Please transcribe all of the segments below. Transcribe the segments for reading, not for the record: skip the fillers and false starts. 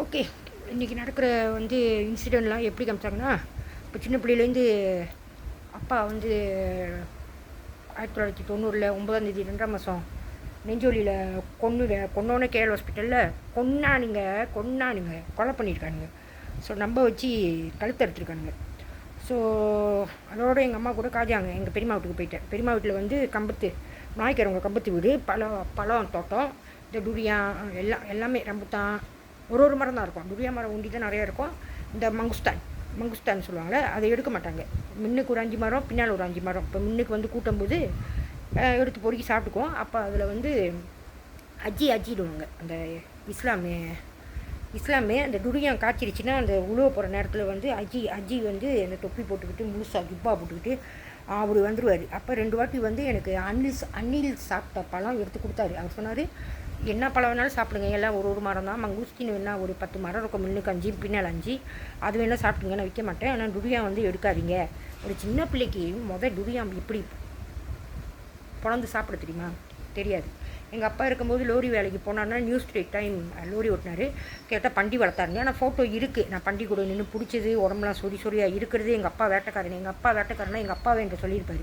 Okay, இன்றைக்கி நடக்கிற வந்து இன்சிடெண்ட்லாம் எப்படி காமிச்சாங்கன்னா, இப்போ சின்ன பிள்ளையிலேருந்து அப்பா வந்து 1990 9ஆம் தேதி 2ஆம் மாதம் நெஞ்சொலியில் கொன்னோன்னே கேஎல் ஹாஸ்பிட்டலில் கொன்னானுங்க கொலை பண்ணியிருக்கானுங்க. ஸோ நம்ம வச்சு கழுத்து அறுத்துருக்கானுங்க. ஸோ அதோடு எங்கள் அம்மா கூட காஜாங்க எங்கள் பெரியம்மா வீட்டுக்கு போயிட்டேன். பெரியம்மா வீட்டில் வந்து கம்பத்து நாய்க்கிறவங்க கம்பத்து வீடு, பழம் தோட்டம், இந்த டுரியான் எல்லாமே ரம்புத்தான் ஒரு மரம் தான் இருக்கும். டுரியா மரம் உண்டி தான் நிறையா இருக்கும். இந்த மங்குஸ்தான் சொல்லுவாங்களே, அதை எடுக்க மாட்டாங்க. முன்னுக்கு ஒரு 5 மரம், பின்னால் ஒரு 5 மரம். இப்போ முன்னுக்கு வந்து கூட்டும்போது எடுத்து பொறுக்கி சாப்பிட்டுக்குவோம். அப்போ அதில் வந்து அஜிடுவாங்க. அந்த இஸ்லாமே அந்த டுரியான் காய்ச்சிருச்சுன்னா அந்த உழுவ போகிற நேரத்தில் வந்து அஜி வந்து அந்த தொப்பி போட்டுக்கிட்டு முழுசாக ஜிப்பா போட்டுக்கிட்டு அவர் வந்துடுவார். அப்போ 2 வாட்டி வந்து எனக்கு அன்னில் சாப்பிட்ட பழம் எடுத்து கொடுத்தாரு. அவர் சொன்னார், என்ன பழம் வேணாலும் சாப்பிடுங்க, எல்லாம் ஒரு மரம் தான். மங்குஸ்டின் வேணால் ஒரு 10 மரம் இருக்கும், முன்னுக்கு 5 பின்னால் 5, அது வேணால் சாப்பிடுங்க, நான் விற்க மாட்டேன். ஆனால் டுரியான் வந்து எடுக்காதீங்க. ஒரு சின்ன பிள்ளைக்கு டுரியான் எப்படி பிறந்து சாப்பிட தெரியுமா? தெரியாது. எங்கள் அப்பா இருக்கும்போது லோரி வேலைக்கு போனார்னா நியூஸ் டைம் லோரி ஓட்டினார். கேட்டால் பண்டி வளர்த்தாருங்க. ஆனால் ஃபோட்டோ இருக்குது, நான் பண்டி கூட நின்று பிடிச்சது, உடம்புலாம் சொரியாக இருக்கிறது. எங்கள் அப்பா வேட்டைக்காரன். எங்கள் அப்பாவே என்கிட்ட சொல்லியிருப்பார்.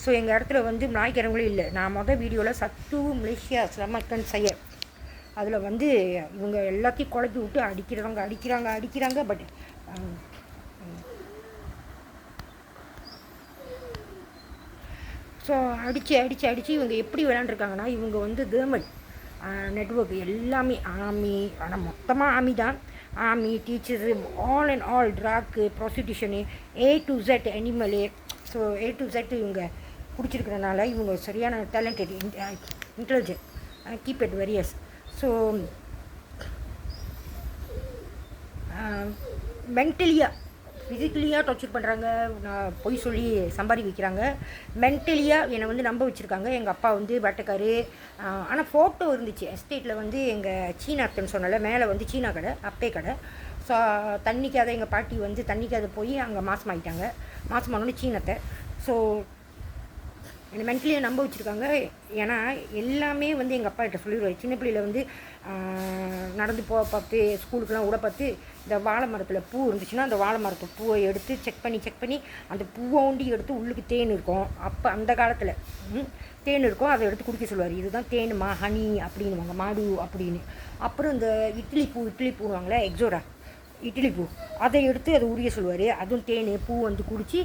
ஸோ எங்கள் இடத்துல வந்து நாய்க்கிறவங்களும் இல்லை. நான் வீடியோவில் சத்து மலேசியா ஸ்லமக்கன் செய்ய அதில் வந்து இவங்க எல்லாத்தையும் குழப்பி விட்டு அடிக்கிறாங்க. பட் ஸோ அடித்து இவங்க எப்படி விளையாண்டுருக்காங்கன்னா, இவங்க வந்து கவர்மெண்ட் நெட்வொர்க் எல்லாமே ஆர்மி, ஆனால் மொத்தமாக ஆர்மி தான். Army, teachers, all track, prostitution, A to Z animal. So A to Z இவங்க பிடிச்சிருக்கிறனால இவங்க சரியான talented, intelligent, keep it various. So மென்டலியாக ஃபிசிக்கலியாக டார்ச்சர் பண்ணுறாங்க. நான் பொய் சொல்லி சம்பாதி வைக்கிறாங்க. மென்டலியாக என்னை வந்து நம்ப வச்சுருக்காங்க. எங்கள் அப்பா வந்து வேட்டைக்காரு. ஆனால் ஃபோட்டோ இருந்துச்சு எஸ்டேட்டில் வந்து எங்கள் சீனாக்குன்னு சொன்னால மேலே வந்து சீனா கடை, அப்பே கடை. ஸோ தண்ணிக்காத எங்கள் பாட்டி வந்து தண்ணிக்காத போய் அங்கே மாசமானோடனே சீனத்தை. ஸோ என்னை மென்டலியாக நம்ப வச்சுருக்காங்க. ஏன்னா எல்லாமே வந்து எங்கள் அப்பா கிட்ட சொல்லிடுவார். சின்ன பிள்ளையில் வந்து நடந்து போக பார்த்து ஸ்கூலுக்கெலாம் விட பார்த்து இந்த வாழை மரத்தில் பூ இருந்துச்சுன்னா அந்த வாழை மரத்தை பூவை எடுத்து செக் பண்ணி அந்த பூவை ஒண்டி எடுத்து உள்ளுக்கு தேன் இருக்கும். அப்போ அந்த காலத்தில் தேன் இருக்கும், அதை எடுத்து குடிக்க சொல்லுவார். இதுதான் தேனுமா, ஹனி அப்படின்னுவாங்க, மாடு அப்படின்னு. அப்புறம் இந்த இட்லி பூவாங்களே, எக்ஸோரா இட்லி பூ, அதை எடுத்து அதை உரிய சொல்லுவார். அதுவும் தேன் பூ வந்து குடித்து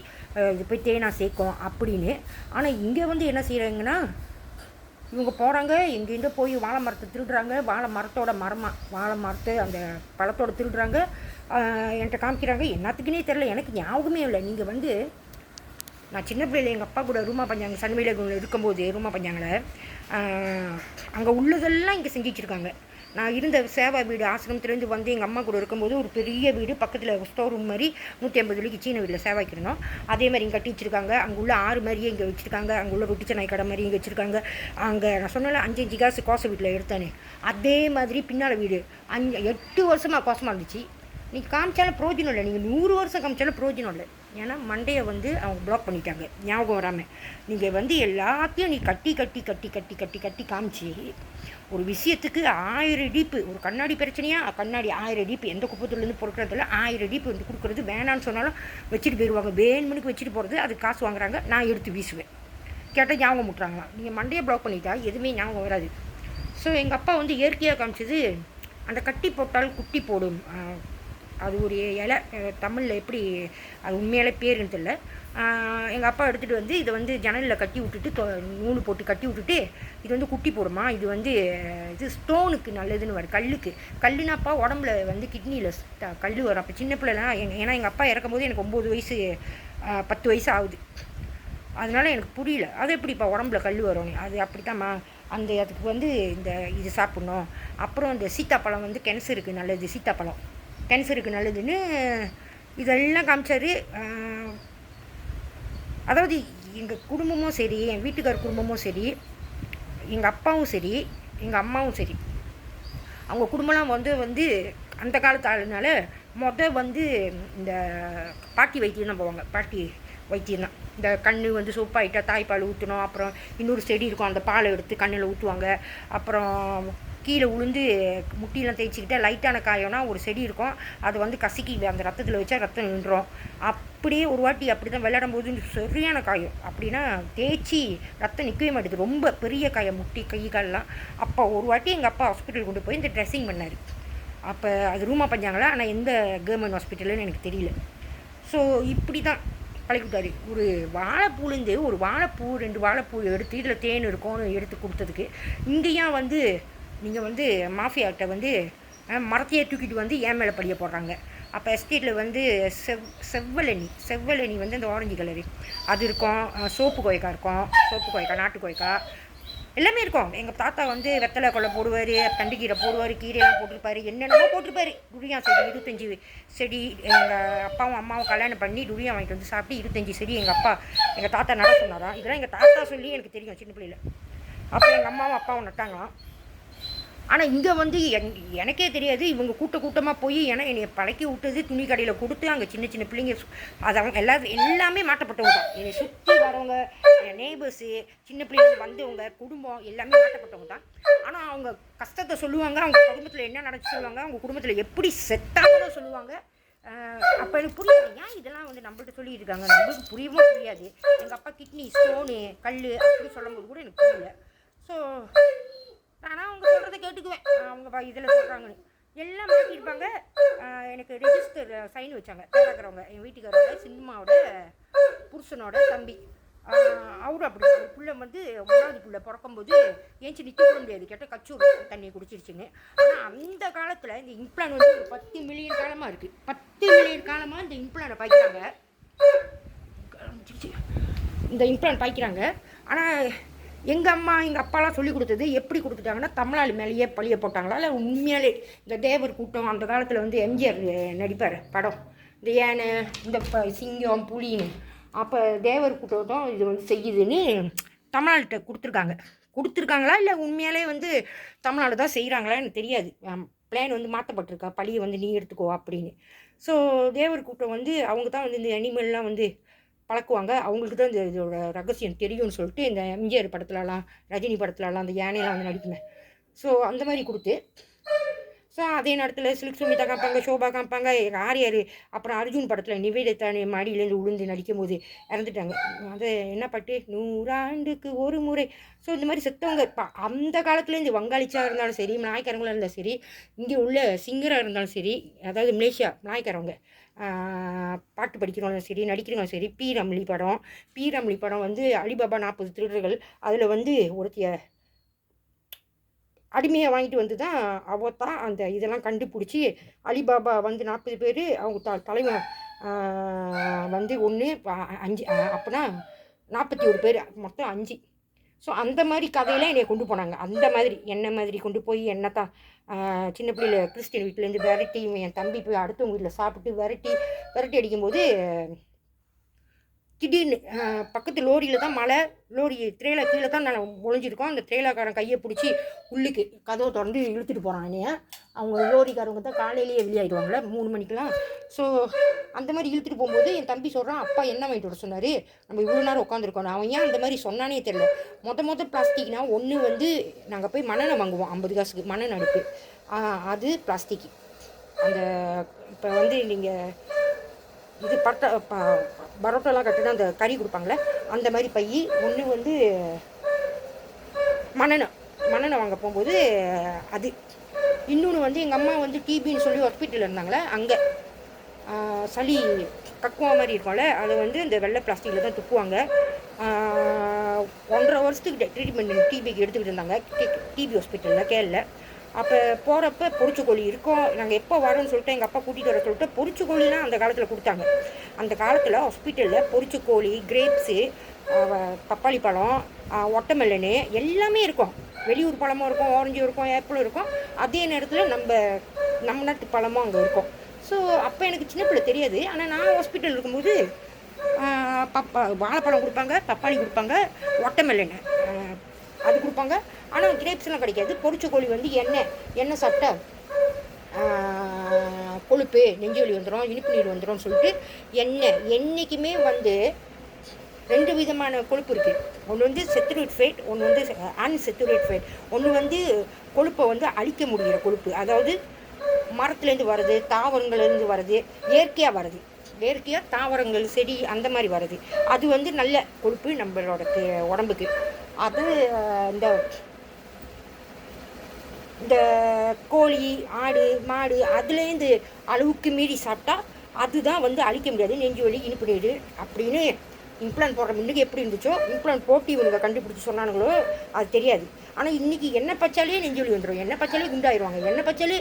இது போய் தேனாக சேர்க்கும் அப்படின்னு. ஆனால் இங்கே வந்து என்ன செய்கிறாங்கன்னா, இவங்க போகிறாங்க, எங்கேருந்தோ போய் வாழை மரத்தை திருடுறாங்க. வாழை மரத்தை அந்த பழத்தோட திருடுறாங்க. என்கிட்ட காமிக்கிறாங்க. என்னத்துக்குன்னே தெரில, எனக்கு ஞாபகமே இல்லை. நீங்கள் வந்து நான் சின்ன பிள்ளையில் எங்கள் அப்பா கூட ரூமா பஞ்சாங்க சன்மேல இருக்கும்போது ரூமா பஞ்சாங்களை அங்கே உள்ளதெல்லாம் இங்கே செஞ்சு வச்சுருக்காங்க. நான் இருந்த சேவா வீடு ஆசிரமத்துலேருந்து வந்து எங்கள் அம்மா கூட இருக்கும்போது ஒரு பெரிய வீடு பக்கத்தில் ஸ்டோர் ரூம் மாதிரி 150 ரூபாய்க்கு சீன வீட்டில் சேவாய்க்கு இருந்தோம். அதே மாதிரி இங்கே கட்டி வச்சுருக்காங்க. அங்கே உள்ள 6 மாதிரியே இங்கே வச்சுருக்காங்க. அங்கே உள்ள ரொட்டி சென்னை கடை மாதிரி இங்கே வச்சுருக்காங்க. அங்கே நான் சொன்னால 5 காசு கோசை வீட்டில் எடுத்தானே, அதே மாதிரி பின்னால் வீடு 8 வருஷமாக கோசமாக இருந்துச்சு. நீங்கள் காமிச்சாலும் பிரோஜனம் இல்லை, நீங்கள் 100 வருஷம் காமிச்சாலும் பிரோஜனம் இல்லை. ஏன்னா மண்டையை வந்து அவங்க பிளாக் பண்ணிட்டாங்க, ஞாபகம் வராமல். நீங்கள் வந்து எல்லாத்தையும் நீ கட்டி காமிச்சு ஒரு விஷயத்துக்கு 1000 டீப்பு, ஒரு கண்ணாடி பிரச்சனையாக கண்ணாடி 1000 டீப்பு, எந்த குப்பத்துலேருந்து பொறுக்கிறதில்ல, 1000 டீப்பு வந்து கொடுக்குறது. வேணான்னு சொன்னாலும் வச்சுட்டு போயிடுவாங்க. வேணுமனுக்கு வச்சுட்டு போகிறது, அது காசு வாங்குறாங்க. நான் எடுத்து வீசுவேன். கேட்டால் ஞாபகம் முட்டுறாங்களாம். நீங்கள் மண்டையை பிளாக் பண்ணிட்டா எதுவுமே ஞாபகம் வராது. ஸோ எங்கள் அப்பா வந்து இயற்கையாக காமிச்சது அந்த கட்டி போட்டால் குட்டி போடும். அது ஒரு இலை, தமிழில் எப்படி அது உண்மையாலே பேருன்னு தெரியல. எங்கள் அப்பா எடுத்துகிட்டு வந்து இதை வந்து ஜன்னலில் கட்டி விட்டுட்டு நூல் போட்டு கட்டி விட்டுட்டு, இது வந்து குட்டி போடுமா, இது வந்து இது ஸ்டோனுக்கு நல்லதுன்னு வரும், கல்லுனாப்பா உடம்புல வந்து கிட்னியில் கல் வரும். அப்போ சின்ன பிள்ளைலாம் ஏன்னா எங்கள் அப்பா இறக்கும்போது எனக்கு 9 வயசு 10 வயசு ஆகுது. அதனால் எனக்கு புரியல, அது எப்படிப்பா உடம்புல கல் வரும். அது அப்படித்தாம்மா, அந்த அதுக்கு வந்து இது சாப்பிட்ணும். அப்புறம் இந்த சீத்தாப்பழம் வந்து கேன்சருக்கு நல்லது, கேன்சருக்கு நல்லதுன்னு இதெல்லாம் காமிச்சார். அதாவது எங்கள் குடும்பமும் சரி, என் வீட்டுக்கார் குடும்பமும் சரி, எங்கள் அப்பாவும் சரி, எங்கள் அம்மாவும் சரி, அவங்க குடும்பம்லாம் வந்து அந்த காலத்து ஆளுனால வந்து இந்த பாட்டி வைத்தியம் தான் போவாங்க. பாட்டி வைத்தியம் தான். இந்த கண் வந்து சூப்பாயிட்டா தாய்ப்பால் ஊற்றணும். அப்புறம் இன்னொரு செடி இருக்கும், அந்த பாலை எடுத்து கண்ணில் ஊற்றுவாங்க. அப்புறம் கீழே உளுந்து முட்டிலாம் தேய்ச்சிக்கிட்டே லைட்டான காயம்னா ஒரு செடி இருக்கும், அது வந்து கசக்கி அந்த ரத்தத்தில் வச்சா ரத்தம் நின்றுடும். அப்படியே ஒரு வாட்டி அப்படி தான் விளையாடும் போது சரியான காயம், அப்படின்னா தேய்ச்சி ரத்தம் நிற்கவே மாட்டேது, ரொம்ப பெரிய காயம் முட்டி கை கால்லாம். அப்போ ஒரு வாட்டி எங்கள் அப்பா ஹாஸ்பிட்டல் கொண்டு போய் இந்த ட்ரெஸ்ஸிங் பண்ணார். அப்போ அது ரூமா பஞ்சாங்களா, ஆனால் எந்த கவர்மெண்ட் ஹாஸ்பிட்டலுன்னு எனக்கு தெரியல. ஸோ இப்படி தான் பழகிவிட்டார். ஒரு வாழைப்பூலேருந்து ஒரு வாழைப்பூ 2 வாழைப்பூ எடுத்து இதில் தேன் இருக்கும்னு எடுத்து கொடுத்ததுக்கு இங்கேயும் வந்து நீங்கள் வந்து மாஃபியாக்கிட்ட வந்து மரத்தையே தூக்கிட்டு வந்து ஏன் மேலே படிய போடுறாங்க. அப்போ எஸ்டேட்டில் வந்து செவ்வலனி வந்து அந்த ஆரஞ்சு கலரு அது இருக்கும், சோப்பு கொய்க்கா இருக்கும், சோப்பு கொய்க்கா நாட்டு கொய்க்கா எல்லாமே இருக்கும். எங்கள் தாத்தா வந்து வெத்தலை கொலை போடுவார், தண்டுக்கீரை போடுவார், கீரையெல்லாம் போட்டிருப்பார், என்னென்னமோ போட்டிருப்பார். துரியா செடி 25 செடி எங்கள் அப்பாவும் அம்மாவும் கல்யாணம் பண்ணி துரியா வாங்கிட்டு வந்து சாப்பிட்டு 25 செடி எங்கள் தாத்தா நட சொன்னாராம். இதெல்லாம் எங்கள் தாத்தா சொல்லி எனக்கு தெரியும் சின்ன பிள்ளையில். அப்போ எங்கள் அம்மாவும் அப்பாவும் நட்டாங்களாம். ஆனால் இங்கே வந்து எனக்கே தெரியாது, இவங்க கூட்டமாக போய் ஏன்னா என்னை பழக்கி விட்டது துணி கடையில் கொடுத்து அங்கே சின்ன சின்ன பிள்ளைங்க அது அவங்க எல்லாமே மாட்டப்பட்டவங்க தான். என்னை சுற்றி வரவங்க, என் நெய்பர்ஸு, சின்ன பிள்ளைங்க வந்தவங்க, குடும்பம் எல்லாமே மாட்டப்பட்டவங்க தான். ஆனால் அவங்க கஷ்டத்தை சொல்லுவாங்க, அவங்க குடும்பத்தில் என்ன நடந்து சொல்லுவாங்க, அவங்க குடும்பத்தில் எப்படி செத்தாங்கன்னு சொல்லுவாங்க. அப்போ எனக்கு புரியாது, ஏன் இதெல்லாம் வந்து நம்மள்ட்ட சொல்லிட்டு இருக்காங்க, நம்மளுக்கு புரியவும் புரியாது. எங்கள் அப்பா கிட்னி ஸ்டோனு கல் அப்படி சொல்லும்போது கூட எனக்கு புரியல. ஸோ ஆனால் அவங்க சொல்கிறத கேட்டுக்குவேன், அவங்க இதில் சொல்கிறாங்கன்னு எல்லாம் மாட்டியிருப்பாங்க. எனக்கு ரெஜிஸ்டர் சைன் வச்சாங்க தேவைக்கிறவங்க, என் வீட்டுக்காரோட சினிமாவோட புருஷனோட தம்பி. அவரும் அப்படி ஒரு பிள்ளை வந்து 3வது பிள்ளை பிறக்கும்போது ஏஞ்சி நிற்க கூட முடியாது, கேட்டால் கச்சூர் தண்ணியை குடிச்சிருச்சுன்னு. ஆனால் அந்த காலத்தில் இந்த இம்ப்ளான் வந்து ஒரு 10 மில்லியன் காலமாக இருக்குது. 10 மில்லியன் காலமாக இந்த இம்ப்ளானை பாய்க்கிறாங்க, இந்த இம்ப்ளான் பாய்க்கிறாங்க. ஆனால் எங்கள் அம்மா எங்கள் அப்பாலாம் சொல்லி கொடுத்தது எப்படி கொடுத்துட்டாங்கன்னா, தமிழ்நாடு மேலேயே பழிய போட்டாங்களா இல்லை உண்மையாலே இந்த தேவர் கூட்டம் அந்த காலத்தில் வந்து எம்ஜிஆர் நடிப்பார் படம், இந்த யானை இந்த சிங்கம் புலின்னு, அப்போ தேவர் கூட்டம் இது வந்து செய்யுதுன்னு தமிழ்நாட்டை கொடுத்துருக்காங்களா இல்லை உண்மையாலே வந்து தமிழ்நாடு தான் செய்கிறாங்களா எனக்கு தெரியாது. பிளான் வந்து மாற்றப்பட்டிருக்கா, பழியை வந்து நீ எடுத்துக்கோ அப்படின்னு. ஸோ தேவர் கூட்டம் வந்து அவங்க தான் வந்து இந்த அனிமல்லாம் வந்து பழக்குவாங்க, அவங்களுக்கு தான் இந்த இதோட ரகசியம் தெரியும்னு சொல்லிட்டு இந்த எம்ஜிஆர் படத்துலலாம் ரஜினி படத்துலலாம் அந்த யானையெல்லாம் வந்து நடிக்குமே. ஸோ அந்த மாதிரி கொடுத்து ஸோ அதே நேரத்தில் சில்க் சுமிதா காமிப்பாங்க, சோபா காமிப்பாங்க, ஆரியார், அப்புறம் அர்ஜுன் படத்தில் நிவேதிதானே மாடியிலேருந்து உளுந்து நடிக்கும் போது இறந்துட்டாங்க. அது என்ன பாட்டு, 100 ஆண்டுக்கு ஒரு முறை. ஸோ இந்த மாதிரி செத்தவங்க அந்த காலத்துலேருந்து வங்காளிச்சாக இருந்தாலும் சரி, மலாய்க்காரங்களாக இருந்தாலும் சரி, இங்கே உள்ள சிங்கராக இருந்தாலும் சரி, அதாவது மலேசியா மலாய்க்காரவங்க பாட்டு படிக்கிறவங்களும் சரி, நடிக்கிறவங்களும் சரி. பி ரம்லி படம் வந்து அலிபாபா 40 திருடர்கள், அதில் வந்து ஒருத்திய அடிமையாக வாங்கிட்டு வந்து தான் அவத்தான் அந்த இதெல்லாம் கண்டுபிடிச்சி அலிபாபா வந்து 40 பேர் அவங்க தலைவன் வந்து 1 5 அப்போனா 41 பேர் மொத்தம் 5. ஸோ அந்த மாதிரி கதையெல்லாம் என்னை கொண்டு போனாங்க. அந்த மாதிரி என்ன மாதிரி கொண்டு போய் என்ன தான் சின்ன பிள்ளையில கிறிஸ்டின் வீட்டிலேருந்து விரட்டி என் தம்பி போய் அடுத்தவங்க வீட்டில் சாப்பிட்டு விரட்டி அடிக்கும்போது திடீர்னு பக்கத்து லோரியில் தான் மழை, லோரி ட்ரெயிலர் கீழே தான் நான் ஒழிஞ்சிருக்கோம். அந்த ட்ரெயிலர்காரன் கையை பிடிச்சி உள்ளுக்கு கதவை திறந்து இழுத்துட்டு போகிறான் என்னைய. அவங்க லோரிக்காரவங்க தான் காலையிலேயே வெளியாகிடுவாங்களே 3 மணிக்கெலாம். ஸோ அந்த மாதிரி இழுத்துட்டு போகும்போது என் தம்பி சொல்கிறான், அப்பா என்ன வாங்கிட்டு வர சொன்னார், நம்ம இவ்வளோ நேரம் உட்காந்துருக்கோம். அவன் ஏன் அந்த மாதிரி சொன்னானே தெரியல. மொத்த பிளாஸ்டிக்னா ஒன்று வந்து நாங்கள் போய் மண்ணெண்ணெய் வாங்குவோம் 50 காசுக்கு மண்ணெண்ணெய் அடுப்பு, அது பிளாஸ்டிக். அந்த இப்போ வந்து நீங்கள் இது பரோட்டாலாம் கட்டினா அந்த கறி கொடுப்பாங்களே அந்த மாதிரி பை ஒன்று வந்து மண்ணெண்ணெய் வாங்க போகும்போது அது. இன்னொன்று வந்து எங்கள் அம்மா வந்து டிபின்னு சொல்லி ஹாஸ்பிட்டலில் இருந்தாங்களே, அங்கே சளி கக்குவா மாதிரி இருக்கும்ல, அதை வந்து இந்த வெள்ளை பிளாஸ்டிக்கில் தான் துப்புவாங்க. 1.5 வருஷத்துக்கு ட்ரீட்மெண்ட் டிபிக்கு எடுத்துக்கிட்டு இருந்தாங்க டிபி ஹாஸ்பிட்டலில் கேரளில். அப்போ போகிறப்ப பொரிச்சுக்கோழி இருக்கும். நாங்கள் எப்போ வரோன்னு சொல்லிட்டு எங்கள் அப்பா கூட்டிகிட்டு வர சொல்லிட்டு பொரிச்சுக்கோழிலாம் அந்த காலத்தில் கொடுத்தாங்க. அந்த காலத்தில் ஹாஸ்பிட்டலில் பொரிச்சுக்கோழி, கிரேப்ஸு, பப்பாளி பழம், ஒட்டமெல்லனு எல்லாமே இருக்கும். வெளியூர் பழமும் இருக்கும், ஆரஞ்சும் இருக்கும், ஆப்பிளும் இருக்கும். அதே நேரத்தில் நம்ம நாட்டு பழமும் அங்கே இருக்கும். ஸோ அப்போ எனக்கு சின்ன பிள்ளை தெரியாது. ஆனால் நான் ஹாஸ்பிட்டல் இருக்கும்போது வாழைப்பழம் கொடுப்பாங்க, பப்பாளி கொடுப்பாங்க, ஒட்டமெல்லனு அது கொடுப்பாங்க. ஆனால் கிரேப்ஸ்லாம் கிடைக்காது. பொரிச்சக்கோழி வந்து எண்ணெய் சாப்பிட்டா கொழுப்பு நெஞ்சு வலி வந்துடும், இனிப்பு நீர் வந்துடும் சொல்லிட்டு என்றைக்குமே வந்து 2 விதமான கொழுப்பு இருக்குது. ஒன்று வந்து செத்துரேட் ஃபேட், ஒன்று வந்து அன்செத்துரேட் ஃபேட். ஒன்று வந்து கொழுப்பை வந்து அழிக்க முடிகிற கொழுப்பு, அதாவது மரத்துலேருந்து வர்றது, தாவரங்கள்லேருந்து வர்றது, இயற்கையாக வர்றது, இயற்கையாக தாவரங்கள் செடி அந்த மாதிரி வர்றது. அது வந்து நல்ல கொழுப்பு நம்மளோட உடம்புக்கு. அது இந்த இந்த கோழி, ஆடு, மாடு அதுலேருந்து அளவுக்கு மீறி சாப்பிட்டா அதுதான் வந்து அழிக்க முடியாது. நெஞ்சு வலி, இனிப்பு நீடு அப்படின்னு இம்ப்ளான் போடுற முன்னுக்கு எப்படி இருந்துச்சோ, இம்ப்ளான் போட்டி இவங்க கண்டுபிடிச்சி சொன்னானுங்களோ அது தெரியாது. ஆனால் இன்றைக்கி எண்ணெய் பச்சாலே நெஞ்சு வலி வந்துடும், எண்ணெய் பச்சாலே குண்டாயிடுவாங்க, எண்ணெய் பச்சாலே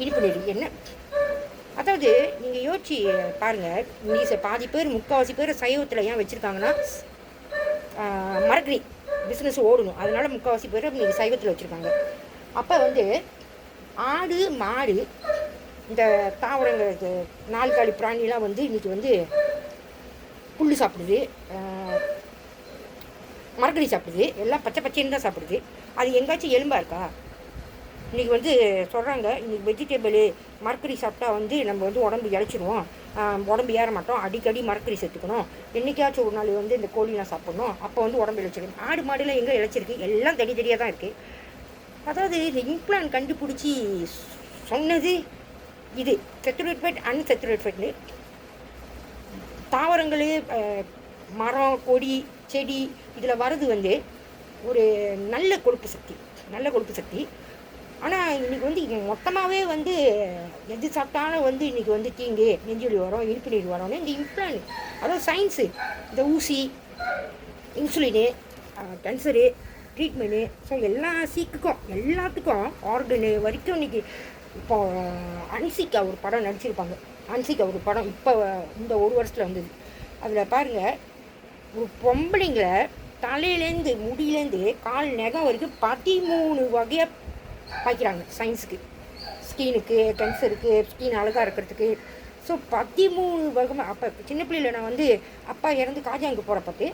இனிப்பு நீடு. என்ன அதாவது நீங்கள் யோசிச்சு பாருங்கள். இன்றைக்கி பாதி பேர், முக்கால்வாசி பேர் சைவத்தில் ஏன் வச்சுருக்காங்கன்னா மரக்கறி பிஸ்னஸ் ஓடணும், அதனால் முக்கால்வாசி பேர் இன்றைக்கி சைவத்தில் வச்சுருக்காங்க. அப்போ வந்து ஆடு, மாடு, இந்த தாவரங்களுக்கு நால்காலி பிராணிலாம் வந்து இன்றைக்கி வந்து புல் சாப்பிடுது, மரக்கறி சாப்பிடுது, எல்லாம் பச்சை பச்சைன்னு தான் சாப்பிடுது. அது எங்காச்சும் எலும்பாக இருக்கா? இன்றைக்கி வந்து சொல்கிறாங்க, இன்றைக்கி வெஜிடபிள் மரக்கறி சாப்பிட்டா வந்து நம்ம வந்து உடம்பு இழைச்சிடுவோம், உடம்பு ஏற மாட்டோம், அடிக்கடி மரக்கறி சேர்த்துக்கணும், என்றைக்காச்சும் ஒரு நாள் வந்து இந்த கோழிலாம் சாப்பிட்ணும், அப்போ வந்து உடம்பு இழைச்சிடும். ஆடு மாடுலாம் எங்கே இழைச்சிருக்கு? எல்லாம் தனித்தனியாக தான் இருக்குது. அதாவது இந்த இம்ப்ளான் கண்டுபிடிச்சி சொன்னது இது செத்துரேட் ஃபேட், அன்செத்துரேட் ஃபேட்னு. தாவரங்களே, மரம், கொடி, செடி இதில் வர்றது வந்து ஒரு நல்ல கொழுப்பு சக்தி, நல்ல கொழுப்பு சக்தி. ஆனால் இன்றைக்கி வந்து மொத்தமாகவே வந்து எது சாப்பிட்டாலும் வந்து இன்றைக்கி வந்து தீங்கு, நெஞ்சுவலி வரும், இனிப்பு நீர் வரும்னு இந்த இம்ப்ளான், அதாவது சயின்ஸு, இந்த ஊசி, இன்சுலினு, கேன்சரு ட்ரீட்மெண்ட்டு, ஸோ எல்லா சீக்குக்கும் எல்லாத்துக்கும் ஆர்கனு வரைக்கும் இன்றைக்கி. இப்போ அன்சிகா ஒரு படம் நடிச்சிருப்பாங்க, அன்சிகா ஒரு படம் இப்போ இந்த ஒரு வருஷத்தில் வந்தது. அதில் பாருங்கள், ஒரு பொம்பளைங்களை தலையிலேருந்து முடியிலேருந்து கால் நகம் வரைக்கும் 13 வகையாக பாய்க்கிறாங்க சயின்ஸுக்கு, ஸ்கினுக்கு, கேன்சருக்கு, ஸ்கின் அழகாக இருக்கிறதுக்கு. ஸோ 13 வகை. அப்போ சின்ன பிள்ளையில் நான் வந்து அப்பா இறந்து காஜாங்க போகிற பார்த்து,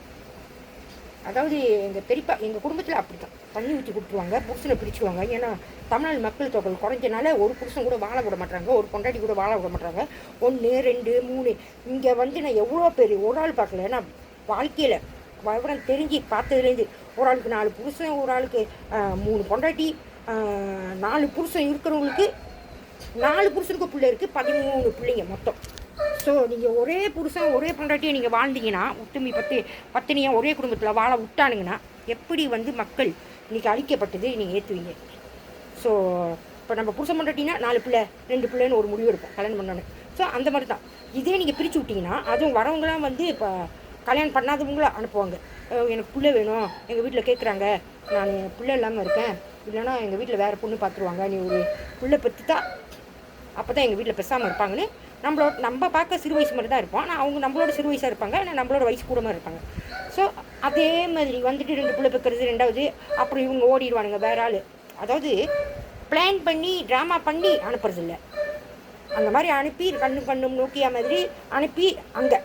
அதாவது எங்கள் பெரியப்பா எங்கள் குடும்பத்தில் அப்படி தான் தண்ணி ஊற்றி கொடுத்துருவாங்க, புருஷனை பிடிச்சிடுவாங்க. ஏன்னா தமிழ்நாடு மக்கள் தொகை குறைஞ்சனால ஒரு புருஷன் கூட வாழ விட மாட்டாங்க, ஒரு பொண்டாட்டி கூட வாழ விட மாட்டாங்க. 1, 2, 3 இங்கே வந்து நான் எவ்வளோ பேர் ஒரு ஆள் பார்க்கல. ஏன்னா வாழ்க்கையில் விவரம் தெரிஞ்சு பார்த்ததுலேருந்து ஒரு ஆளுக்கு 4 புருஷன், ஒரு ஆளுக்கு 3 பொண்டாட்டி, 4 புருஷன் இருக்கிறவங்களுக்கு 4 புருஷனுக்கு பிள்ளை இருக்குது, 13 பிள்ளைங்க மொத்தம். ஸோ நீங்கள் ஒரே புருஷன் ஒரே பொண்டாட்டியை நீங்கள் வாழ்ந்தீங்கன்னா, ஒத்துமை பத்தினியாக ஒரே குடும்பத்தில் வாழ விட்டானுங்கன்னா எப்படி வந்து மக்கள் இன்றைக்கி அழிக்கப்பட்டது நீங்கள் ஏற்றுவீங்க? ஸோ இப்போ நம்ம புருஷன் பொண்டாட்டினா 4 பிள்ளை 2 பிள்ளைன்னு ஒரு முடிவு எடுப்போம் கல்யாணம் பண்ணணும். ஸோ அந்த மாதிரி தான் இதே நீங்கள் பிரித்து விட்டிங்கன்னா, அதுவும் வரவங்களாம் வந்து இப்போ கல்யாணம் பண்ணாதவங்கள அனுப்புவாங்க. எனக்கு பிள்ளை வேணும், எங்கள் வீட்டில் கேட்குறாங்க, நான் பிள்ளை இல்லாமல் இருக்கேன், இல்லைனா எங்கள் வீட்டில் வேறு பொண்ணு பார்த்துருவாங்க, நீ ஒரு பிள்ளை பெற்றுட்டா அப்போ தான் எங்கள் வீட்டில் பெசாமல் இருப்பாங்கன்னு நம்ம பார்க்க சிறு வயசு மாதிரி தான் இருப்போம். ஆனால் அவங்க நம்மளோட சிறு வயசாக இருப்பாங்க, ஆனால் நம்மளோட வயசு கூட மாதிரி இருப்பாங்க. ஸோ அதே மாதிரி வந்துட்டு 2 பிள்ளை பெற்கிறது, 2வது அப்புறம் இவங்க ஓடிடுவானுங்க வேற ஆள். அதாவது பிளான் பண்ணி ட்ராமா பண்ணி அனுப்புறதில்ல, அந்த மாதிரி அனுப்பி கண்ணும் நோக்கியா மாதிரி அனுப்பி அங்கே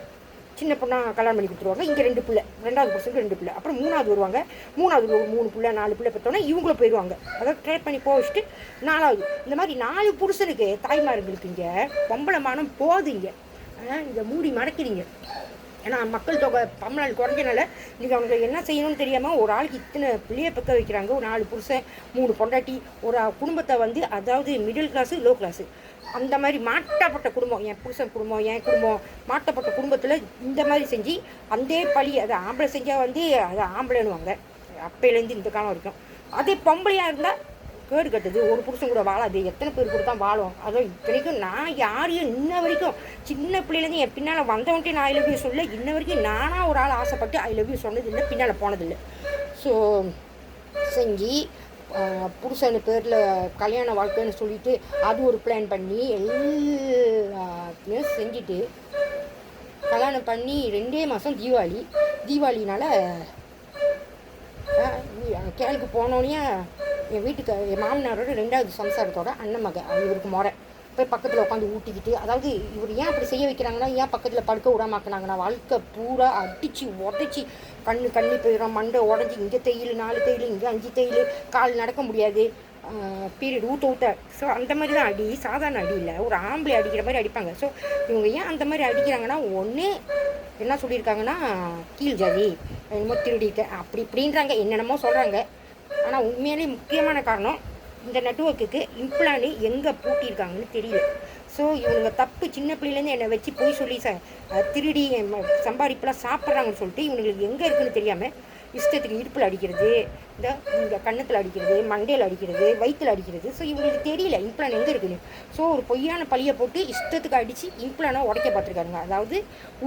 சின்ன பொண்ணாக கல்யாணம் பண்ணி கொடுத்துருவாங்க. இங்கே 2 பிள்ளை, 2வது புருஷனுக்கு 2 பிள்ளை, அப்புறம் 3வது வருவாங்க, 3வது ஒரு 3 பிள்ளை 4 பிள்ளை பெற்றோன்னா இவங்களும் போயிடுவாங்க. அதாவது ட்ரேட் பண்ணி போச்சுட்டு 4வது இந்த மாதிரி 4 புருஷனுக்கு தாய்மார்களுக்கு இங்கே பொம்பளை மானம் போதுங்க. இங்கே மூடி மடக்கிறீங்க. ஏன்னா மக்கள் தொகை தமிழ்நாடு குறைஞ்சனால நீங்கள் அவங்க என்ன செய்யணும்னு தெரியாமல் ஒரு ஆளுக்கு இத்தனை பிள்ளையை பெக்க வைக்கிறாங்க. ஒரு 4 புருஷன் 3 பொண்டாட்டி, ஒரு குடும்பத்தை வந்து அதாவது மிடில் கிளாஸு லோ கிளாஸு அந்த மாதிரி மாட்டப்பட்ட குடும்பம், என் புருஷன் குடும்பம், என் குடும்பம், மாட்டப்பட்ட குடும்பத்தில் இந்த மாதிரி செஞ்சு அந்த பழி அதை ஆம்பளை செஞ்சால் வந்து அதை ஆம்பளைன்னுவாங்க அப்பையிலேருந்து இந்த காலம் வரைக்கும். அதே பொம்பளையாக இருந்தால் கேடு கட்டுது, ஒரு புருஷன் கூட வாழாது, எத்தனை பேர் கூட தான் வாழும். அதுவும் இத்தனைக்கும் நான் யாரையும் இன்ன வரைக்கும் சின்ன பிள்ளைலேருந்து என் பின்னால் வந்தவன்ட்டே நான் ஐ லவ் யூ சொல்ல, இன்ன வரைக்கும் நானாக ஒரு ஆள் ஆசைப்பட்டு ஐ லவ் யூ சொன்னதில்லை, பின்னால் போனதில்லை. ஸோ செஞ்சு புருஷன் பேரில் கல்யாண வாழ்க்கைன்னு சொல்லிட்டு அது ஒரு பிளான் பண்ணி எல்லாத்தையும் செஞ்சுட்டு கல்யாணம் பண்ணி 2 மாதம் தீபாவளினால் கேளுக்கு போனோடனே என் வீட்டுக்கு என் மாமனாரோட 2வது சம்சாரத்தோட அண்ணன் மக இவருக்கு முறை போய் பக்கத்தில் உட்காந்து ஊட்டிக்கிட்டு, அதாவது இவர் ஏன் அப்படி செய்ய வைக்கிறாங்கன்னா, ஏன் பக்கத்தில் படுக்க விடாமாக்குனாங்கன்னா, வாழ்க்கை பூரா அடித்து உடச்சி கண்ணி போயிடும், மண்டை உடஞ்சி இங்கே தையல் 4 தையல், இங்கே 5 தையல், கால் நடக்க முடியாது. பீரியட் ஊற்ற. ஸோ அந்த மாதிரி தான் அடி, சாதாரண அடி இல்லை, ஒரு ஆம்பளை அடிக்கிற மாதிரி அடிப்பாங்க. ஸோ இவங்க ஏன் அந்த மாதிரி அடிக்கிறாங்கன்னா, ஒன்று என்ன சொல்லியிருக்காங்கன்னா கீழ் ஜாதி, என்னமோ திருடிட்டு அப்படி இப்படின்றாங்க, என்னென்னமோ சொல்கிறாங்க. ஆனால் உண்மையிலே முக்கியமான காரணம் இந்த நெட்வொர்க்குக்கு இம்ப்ளானு எங்கே பூட்டியிருக்காங்கன்னு தெரியல. ஸோ இவனுங்க தப்பு, சின்ன பிள்ளைலேருந்து என்னை வச்சு போய் சொல்லி திருடி சம்பாதிப்பெல்லாம் சாப்பிட்றாங்கன்னு சொல்லிட்டு இவனுங்களுக்கு எங்கே இருக்குதுன்னு தெரியாமல் இஷ்டத்துக்கு இடுப்பில் அடிக்கிறது, இந்த கன்னத்தில் அடிக்கிறது, மண்டையில் அடிக்கிறது, வயிற்றில் அடிக்கிறது. ஸோ இவங்களுக்கு தெரியல இம்ப்ளான் எங்கே இருக்குன்னு. ஸோ ஒரு பொய்யான பழியை போட்டு இஷ்டத்துக்கு அடித்து இம்ப்ளானை உடைக்க பார்த்துருக்காருங்க. அதாவது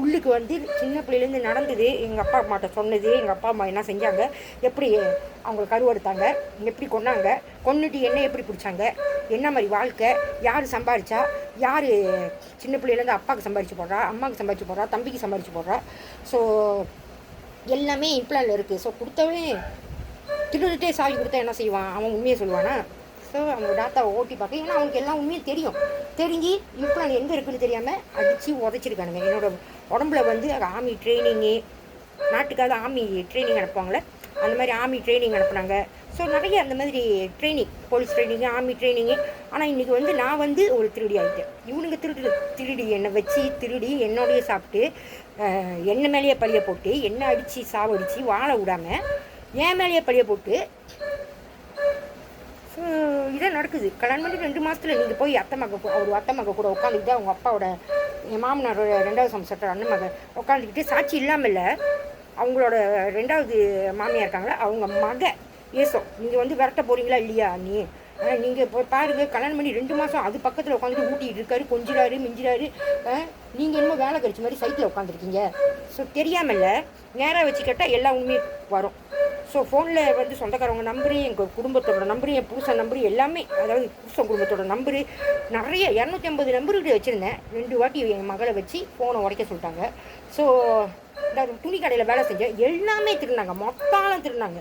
உள்ளுக்கு வந்து சின்ன பிள்ளைலேருந்து நடந்தது, எங்கள் அப்பா அம்மாட்ட சொன்னது, எங்கள் அப்பா அம்மா என்ன செஞ்சாங்க, எப்படி அவங்க கருவெடுத்தாங்க, எப்படி கொண்டாங்க, கொண்டுட்டு என்ன எப்படி பிடிச்சாங்க, என்ன மாதிரி வாழ்க்கை, யார் சம்பாரிச்சா, யார் சின்ன பிள்ளைலேருந்து அப்பாவுக்கு சம்பாரித்து போடுறா, அம்மாவுக்கு சம்பாரித்து போடுறா, தம்பிக்கு சம்பாரித்து போடுறா. ஸோ எல்லாமே இம்ப்ளானில் இருக்குது. ஸோ கொடுத்தவன் திருடிட்டே சாவி கொடுத்தா என்ன செய்வான், அவன் உண்மையை சொல்லுவானா? ஸோ அவங்க டாட்டாவை ஓட்டி பார்க்க, ஏன்னா அவனுக்கு எல்லாம் உண்மையும் தெரியும். தெரிஞ்சு இம்ப்ளான் எங்கே இருக்குதுன்னு தெரியாமல் அடித்து உதச்சிருக்கானுங்க. என்னோடய உடம்புல வந்து ஆர்மி ட்ரைனிங்கு, நாட்டுக்காக ஆர்மி ட்ரைனிங் அனுப்புவாங்களே, அந்த மாதிரி ஆர்மி ட்ரைனிங் அனுப்புனாங்க. ஸோ நிறைய அந்த மாதிரி training, police training, army training. ஆனால் இன்றைக்கி வந்து நான் வந்து ஒரு திருடி ஆகிட்டேன். இவனுங்க திருடி என்னை வச்சு திருடி என்னோடைய சாப்பிட்டு என்ன மேலேயே பழிய போட்டு, என்ன அடித்து சாவடித்து வாழ விடாமல் என் மேலேயே பழிய போட்டு இதை நடக்குது. கல்யாணம் பண்ணி 2 மாதத்தில் நீங்கள் போய் அத்தை மக கூட உட்காந்துக்கிட்டு, அவங்க அப்பாவோட என் மாமனாரோட 2வது சம்சட்டர் அண்ணன் மக உட்காந்துக்கிட்டு, சாட்சி இல்லாமல் இல்லை, அவங்களோட 2வது மாமியாக இருக்காங்களே அவங்க மக ஏசோ, நீங்கள் வந்து விரட்ட போகிறீங்களா இல்லையா நீ, நீங்கள் இப்போ பாருங்கள், கல்யாணம் பண்ணி 2 மாதம் அது பக்கத்தில் உட்காந்துட்டு ஊட்டிகிட்டு இருக்காரு, கொஞ்சிறாரு மிஞ்சிறாரு, நீங்கள் என்னமோ வேலை கழிச்ச மாதிரி சைட்டில் உட்காந்துருக்கீங்க. ஸோ தெரியாமல்ல, நேராக வச்சு கேட்டால் எல்லா உண்மையும் வரும். ஸோ ஃபோனில் வந்து சொந்தக்காரவங்க நம்பரு, எங்கள் குடும்பத்தோட நம்பரு, என் புருஷன் நம்பரு எல்லாமே, அதாவது புருஷன் குடும்பத்தோட நம்பரு நிறைய 250 நம்பர்கிட்ட வச்சுருந்தேன். 2 வாட்டி என் மகளை வச்சு ஃபோனை உடைக்க சொல்லிட்டாங்க. ஸோ இந்த துணி கடையில் வேலை செஞ்சேன், எல்லாமே திருந்தாங்க, மொத்தாலும் திருந்தாங்க.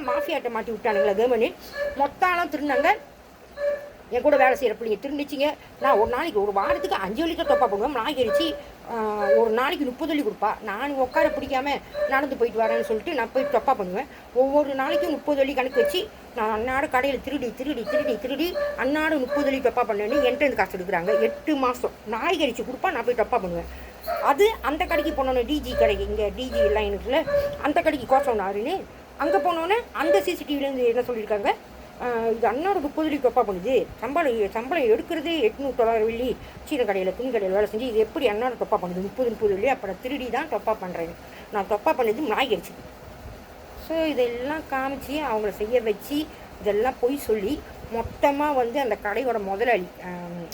மாஃபியாட்டை மாட்டி விட்டானுங்களா கவர்மெண்ட், மொத்தாலும் திருந்தாங்க. என் கூட வேலை செய்கிற பிள்ளைங்க திருந்துச்சிங்க. நான் ஒரு நாளைக்கு, ஒரு வாரத்துக்கு 5 லிட்டர் தொப்பா போடுவேன். நாய் கழிச்சு ஒரு நாளைக்கு 30 வலி கொடுப்பா. நான் உட்கார பிடிக்காமல் நடந்து போயிட்டு வரேன்னு சொல்லிட்டு நான் போய் தொப்பா பண்ணுவேன். ஒவ்வொரு நாளைக்கும் 30 வலி கணக்கு வச்சு நான் அன்னாடு கடையில் திருடி அன்னாடு 30 வலி தொப்பா பண்ணேன்னு என்கிட்ட காசு எடுக்கிறாங்க. 8 மாதம் நாய் கழிச்சு கொடுப்பா, நான் போய் தொப்பா பண்ணுவேன். அது அந்த கடைக்கு போனோன்னே, டிஜி கடைக்கு, இங்கே டிஜி எல்லாம் இருக்குல்ல, அந்த கடைக்கு கோசம்னாருன்னு அங்கே போனோன்னே அந்த சிசிடிவிலேருந்து என்ன சொல்லியிருக்காங்க, இது அண்ணாடு 30 வலி தொப்பா பண்ணுது, சம்பளம் எடுக்கிறது 800-900 வெள்ளி, சீன கடையில் துணி கடையில் வேலை செஞ்சு, இது எப்படி அண்ணாடு தொப்பா பண்ணுது 30 வெள்ளி, அப்புறம் திருடி தான் தொப்பா பண்ணுறேன், நான் தொப்பா பண்ணது நாய் கடிச்சு. ஸோ இதெல்லாம் காமிச்சு அவங்கள செய்ய வச்சு இதெல்லாம் பொய் சொல்லி மொத்தமாக வந்து அந்த கடையோட முதலாளி,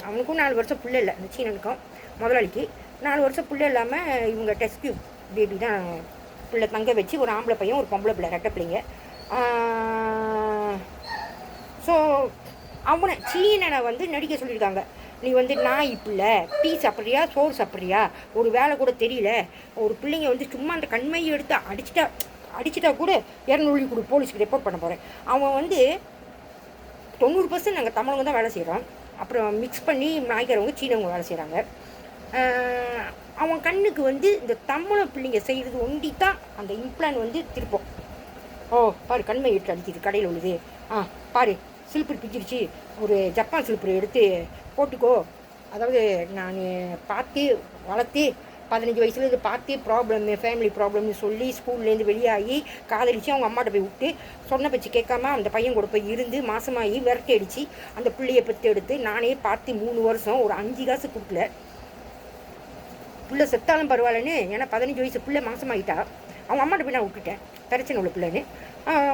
அவனுக்கும் 4 வருஷம் பிள்ளை இல்லை, அந்த சீனனுக்கும் முதலாளிக்கு 4 வருஷம் பிள்ளை இல்லாமல் இவங்க டெஸ்ட் பேபி தான் பிள்ளை தங்க வச்சு, ஒரு ஆம்பளை பையன் ஒரு பொம்பளை பிள்ளை, ரெட்டை பிள்ளைங்க. ஸோ அவனை சீனனை வந்து நடிக்க சொல்லியிருக்காங்க. நீ வந்து நாய் பிள்ளை, டீ சாப்பிட்றியா, சோறு சாப்பிட்றியா, ஒரு வேலை கூட தெரியல, ஒரு பிள்ளைங்க வந்து சும்மா அந்த கண்மையை எடுத்து அடிச்சிட்டா கூட 200 கொடு, போலீஸ்க்கு ரிப்போர்ட் பண்ண போகிறேன். அவன் வந்து 90% நாங்கள் தமிழங்க தான் வேலை செய்கிறோம், அப்புறம் மிக்ஸ் பண்ணி நாய்க்கிறவங்க சீனவங்க வேலை செய்கிறாங்க. அவன் கண்ணுக்கு வந்து இந்த தமிழ பிள்ளைங்க செய்கிறது ஒண்டி தான் அந்த இம்ப்ளான் வந்து திருப்போம். ஓ பாரு, கண்மை எடுத்து அடிக்குது கடையில் உள்ளது, பாரு சிலிப்பர் பிச்சிருச்சு, ஒரு ஜப்பான் சிலிப்பர் எடுத்து போட்டுக்கோ. அதாவது நான் பார்த்து வளர்த்து 15 வயசுலேருந்து பார்த்து ஃபேமிலி ப்ராப்ளம்னு சொல்லி ஸ்கூல்லேருந்து வெளியாகி காதலிச்சு அவங்க அம்மாட்ட போய் விட்டு சொன்ன பச்சு கேட்காம அந்த பையன் கூட போய் இருந்து மாதமாகி விரட்டி அடித்து அந்த பிள்ளையை பற்றி எடுத்து நானே பார்த்து 3 வருஷம் ஒரு 5 காசு கொடுக்கல. பிள்ளை செத்தாலும் பரவாயில்லன்னு, ஏன்னா 15 வயசு பிள்ளை மாதமாகிட்டா அவங்க அம்மாட்ட போய் நான் விட்டுட்டேன், பிரச்சனை உள்ள பிள்ளைன்னு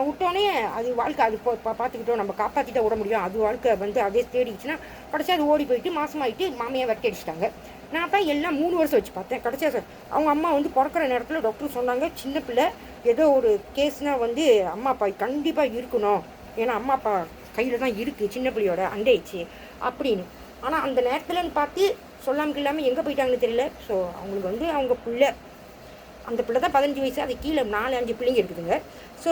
விட்டோன்னே அது வாழ்க்கை அது பார்த்துக்கிட்டோம், நம்ம காப்பாற்றிட்டா விட முடியும், அது வாழ்க்கை வந்து அதே தேடிச்சுன்னா கடைசியாக அது ஓடி போயிட்டு மாதமாகிட்டு மாமியை வெட்டி அடிச்சிட்டாங்க. நான் தான் எல்லாம் 3 வருஷம் வச்சு பார்த்தேன். கடைசியாக சார் அவங்க அம்மா வந்து பிறக்கிற நேரத்தில் டாக்டர் சொன்னாங்க, சின்ன பிள்ளை ஏதோ ஒரு கேஸ்னால் வந்து அம்மா அப்பா கண்டிப்பாக இருக்கணும், ஏன்னா அம்மா அப்பா கையில் தான் இருக்குது, சின்ன பிள்ளையோட அண்டைச்சு அப்படின்னு. ஆனால் அந்த நேரத்தில்னு பார்த்து சொல்லாமல் இல்லாமல் எங்கே போயிட்டாங்கன்னு தெரியல. ஸோ அவங்களுக்கு வந்து அவங்க பிள்ளை, அந்த பிள்ளை தான் 15 வயசு, அது கீழே 4-5 பிள்ளைங்க இருக்குதுங்க. ஸோ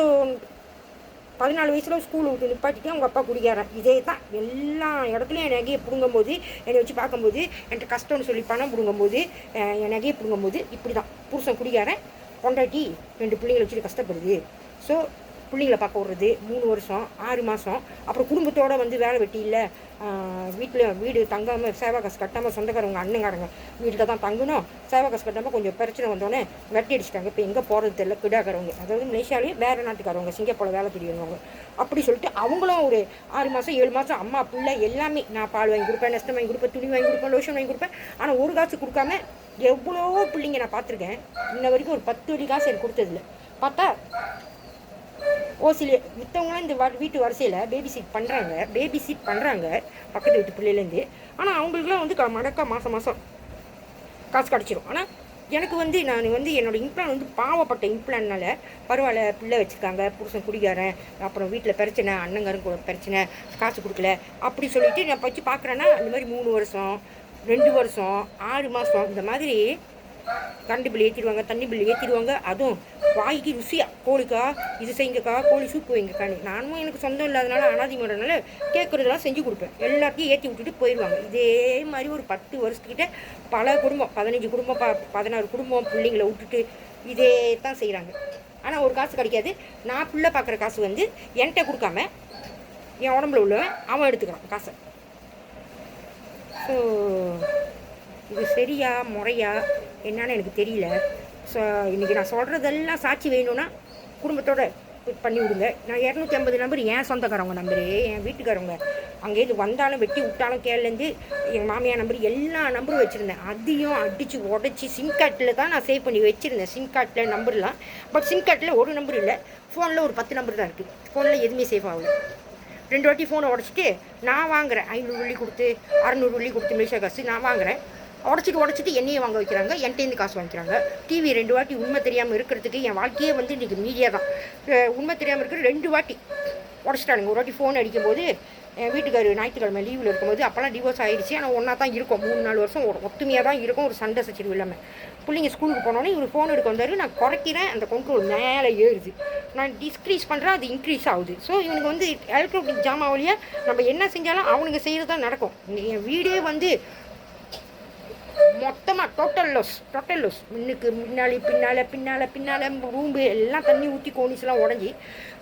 14 வயசில் ஸ்கூல் விட்டு நிப்பாட்டிட்டு அவங்க அப்பா குடிக்காரன். இதே தான் எல்லா இடத்துலையும் என் நகையை பிடுங்கும்போது, என்னை வச்சு பார்க்கும்போது, என்கிட்ட கஷ்டம்னு சொல்லி பணம் பிடுங்கும்போது, என் நகையை பிடுங்கும்போது இப்படி தான் புருஷன் குடிக்காரன், பொண்டாட்டி 2 பிள்ளைங்களை வச்சுட்டு கஷ்டப்படுது. ஸோ பிள்ளைங்களை பார்க்க விட்றது 3 வருஷம் 6 மாதம். அப்புறம் குடும்பத்தோடு வந்து வேலை வெட்டி இல்லை, வீடு தங்காமல் சேவா காசு கட்டாமல் சொந்தக்காரவங்க அண்ணங்காரங்க வீட்டில் தான் தங்கணும், சேவா காசு கட்டாமல் கொஞ்சம் பிரச்சனை வந்தோடனே வெட்டி அடிச்சிட்டாங்க. இப்போ எங்கே போகிறது தெரியல, கிடாக்காரவங்க, அதாவது மலேசியாவிலேயே வேறு நாட்டுக்காரவங்க, சிங்கப்பூரில் வேலை தெரியுறவங்க. அப்படி சொல்லிட்டு அவங்களும் ஒரு 6 மாதம் 7 மாதம் அம்மா பிள்ளை எல்லாமே நான் பால் வாங்கி கொடுப்பேன், நெஸ்டம் வாங்கி கொடுப்பேன், துணி வாங்கி கொடுப்பேன், லோஷன் வாங்கி கொடுப்பேன். ஆனால் ஒரு காசு கொடுக்காம எவ்வளோ பிள்ளைங்க நான் பார்த்துருக்கேன். இன்ன வரைக்கும் ஒரு 10 வழி காசு எனக்கு கொடுத்ததில்ல. பார்த்தா ஓசிலே மித்தவங்களாம் இந்த வீட்டு வரிசையில் பேபி சீட் பண்ணுறாங்க பக்கத்து வீட்டு பிள்ளையிலேருந்து. ஆனால் அவங்களுக்குலாம் வந்து மடக்கா மாதம் காசு கிடச்சிரும். ஆனால் எனக்கு வந்து நான் வந்து என்னோடய இம்ப்ளான் வந்து பாவப்பட்ட இம்ப்ளான்னால பரவாயில்ல, பிள்ளை வச்சுருக்காங்க, புருஷன் குடிக்காரன், அப்புறம் வீட்டில் பிரச்சனை, அண்ணங்காரன் பிரச்சனை, காசு கொடுக்கல அப்படி சொல்லிவிட்டு நான் வச்சு பார்க்குறேன்னா இந்த மாதிரி 3 வருஷம் 2 வருஷம் 6 மாதம் இந்த மாதிரி கரண்ட் பில் ஏற்றிடுவாங்க, தண்ணி பில் ஏற்றிடுவாங்க. அதுவும் வாய்க்கு ருசியாக கோழிக்கா இது செய்யுங்கக்கா, கோழி சூப்பு வைங்கக்கான்னு. நானும் எனக்கு சொந்தம் இல்லாதனால அனாதிமன்றனால கேட்குறதெல்லாம் செஞ்சு கொடுப்பேன். எல்லாத்தையும் ஏற்றி விட்டுட்டு போயிடுவாங்க. இதே மாதிரி ஒரு 10 வருஷத்துக்கிட்ட பல குடும்பம், 15 குடும்பம் 16 குடும்பம் பிள்ளைங்களை விட்டுட்டு இதே தான் செய்கிறாங்க. ஆனால் ஒரு காசு கிடைக்காது. நான் பிள்ளை பார்க்குற காசு வந்து என்கிட்ட கொடுக்காம என் உடம்புல உள்ளவன் அவன் எடுத்துக்கிறான் காசை. ஸோ இது சரியா முறையா என்னன்னு எனக்கு தெரியல. ஸோ இன்றைக்கி நான் சொல்கிறதெல்லாம் சாட்சி வேணும்னா குடும்பத்தோடு பண்ணி விடுங்க. நான் 250 நம்பர் என் சொந்தக்காரவங்க நம்பரு, என் வீட்டுக்காரவங்க அங்கேருந்து வந்தாலும் வெட்டி விட்டாலும் கேள்லேருந்து எங்கள் மாமியார் நம்பர் எல்லா நம்பரும் வச்சுருந்தேன். அதையும் அடித்து உடச்சி சிம் கார்டில் தான் நான் சேவ் பண்ணி வச்சுருந்தேன். சிம் கார்டில் நம்பர்லாம், பட் சிம் கார்டில் ஒரு நம்பர் இல்லை, ஃபோனில் ஒரு 10 நம்பர் தான் இருக்குது. ஃபோனில் எதுவுமே சேவ் ஆகலை. 2 வாட்டி ஃபோனை உடச்சிட்டு நான் வாங்குகிறேன், 500 வெள்ளி கொடுத்து 600 வெள்ளி கொடுத்து மலேசியா காசு நான் வாங்குகிறேன். உடச்சிட்டு என்னையே வாங்க வைக்கிறாங்க, என்கிட்டேருந்து காசு வாங்கிக்கிறாங்க. டிவி 2 வாட்டி உண்மை தெரியாமல் இருக்கிறதுக்கு என் வாழ்க்கையே வந்து இன்றைக்கி மீடியா தான். உண்மை தெரியாமல் இருக்கிற 2 வாட்டி உடச்சிட்டானுங்க. ஒரு வாட்டி ஃபோன் அடிக்கும்போது என் வீட்டுக்காரு ஞாயிற்றுக்கிழமை லீவில் இருக்கும்போது அப்போல்லாம் டிவோர்ஸ் ஆகிடுச்சு. ஆனால் ஒன்றா தான் இருக்கும், 3-4 வருஷம் ஒத்துமையாக தான் இருக்கும், ஒரு சண்டை சச்சரவு இல்லாமல். பிள்ளைங்க ஸ்கூலுக்கு போனோன்னே இவர் ஃபோன் எடுக்க வந்தார். நான் குறைக்கிறேன், அந்த கண்ட்ரோல் மேலே ஏறுது. நான் டிஸ்க்ரீஸ் பண்ணுறேன், அது இன்க்ரீஸ் ஆகுது. ஸோ இவனுக்கு வந்து எலக்ட்ரானிக் ஜாமான் வழியாக நம்ம என்ன செஞ்சாலும் அவனுங்க செய்கிறது தான் நடக்கும். என் வீடே வந்து மொத்தமாக டோட்டல் லாஸ். முன்னுக்கு பின்னால் ரூம்பு எல்லாம் தண்ணி ஊற்றி கோனிஸ்லாம் உடஞ்சி.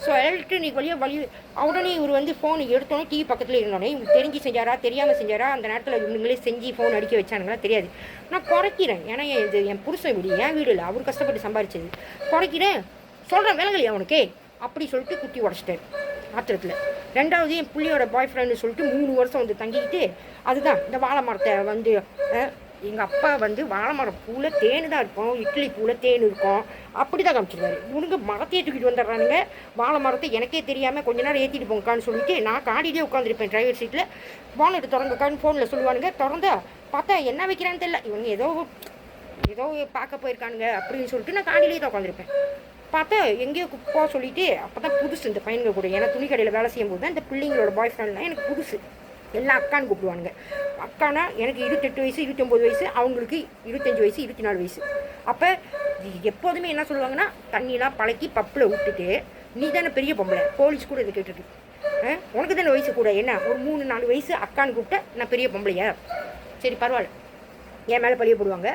ஸோ எலக்ட்ரானிக் வழியாக உடனே இவர் வந்து ஃபோன் எடுத்தோன்னே டிவி பக்கத்தில் இருந்தோடனே இவங்க தெரிஞ்சு செஞ்சாரா தெரியாமல் செஞ்சாரா, அந்த நேரத்தில் இவங்களே செஞ்சு ஃபோன் அடிக்க வச்சானுங்களா தெரியாது. நான் குறைக்கிறேன், ஏன்னா இது என் புருஷன் வீடு, என் வீடு இல்லை, அவர் கஷ்டப்பட்டு சம்பாதிச்சது. குறைக்கிறேன், சொல்கிறேன் விலகலையா அவனுக்கே அப்படி சொல்லிட்டு குத்தி உடச்சிட்டார் ஆத்திரத்தில். 2வது என் புள்ளியோட பாய் ஃப்ரெண்டு சொல்லிட்டு 3 வருஷம் வந்து தங்கிக்கிட்டு அதுதான் இந்த வாழை மரத்தை வந்து எங்கள் அப்பா வந்து வாழை மரம் பூவில் தேன் தான் இருக்கும், இட்லி பூவில் தேன் இருக்கும், அப்படி தான் காமிச்சிருவாரு. இவனுங்க மரத்தையே தூக்கிட்டு வந்துடுறானுங்க. வாழை மரத்தை எனக்கே தெரியாமல் கொஞ்ச நேரம் ஏற்றிட்டு போங்கக்கான்னு சொல்லிட்டு நான் காடியிலே உட்காந்துருப்பேன் டிரைவர் சீட்டில். வானட்டு திறந்துக்கான்னு ஃபோனில் சொல்லுவானுங்க. திறந்தா பார்த்தா என்ன வைக்கிறான்னு தெரியல, இவங்க ஏதோ பார்க்க போயிருக்கானுங்க அப்படின்னு சொல்லிட்டு நான் காடியிலே தான் உட்காந்துருப்பேன். பார்த்தா எங்கேயோ போக சொல்லிவிட்டு அப்போ தான் புதுசு இந்த பையன்க கூட, ஏன்னா துணி கடையில் வேலை செய்யும்போது தான் இந்த பிள்ளைங்களோட பாய் ஃப்ரெண்ட்லாம் எனக்கு புதுசு. எல்லாம் அக்கான்னு கூப்பிடுவானுங்க. அக்கானா எனக்கு 28 வயசு 29 வயசு, அவங்களுக்கு 25 வயசு 24 வயசு. அப்போ எப்போதுமே என்ன சொல்லுவாங்கன்னா தண்ணியெலாம் பழக்கி பப்பில் விட்டுட்டு நீ தானே பெரிய பொம்பளை, போலீஸ் கூட இதை கேட்டுருக்கு, உனக்கு தானே வயசு கூட, என்ன ஒரு 3-4 வயசு அக்கான்னு கூப்பிட்டா நான் பெரிய பொம்பளையா, சரி பரவாயில்ல, என் மேலே பழிய போடுவாங்க.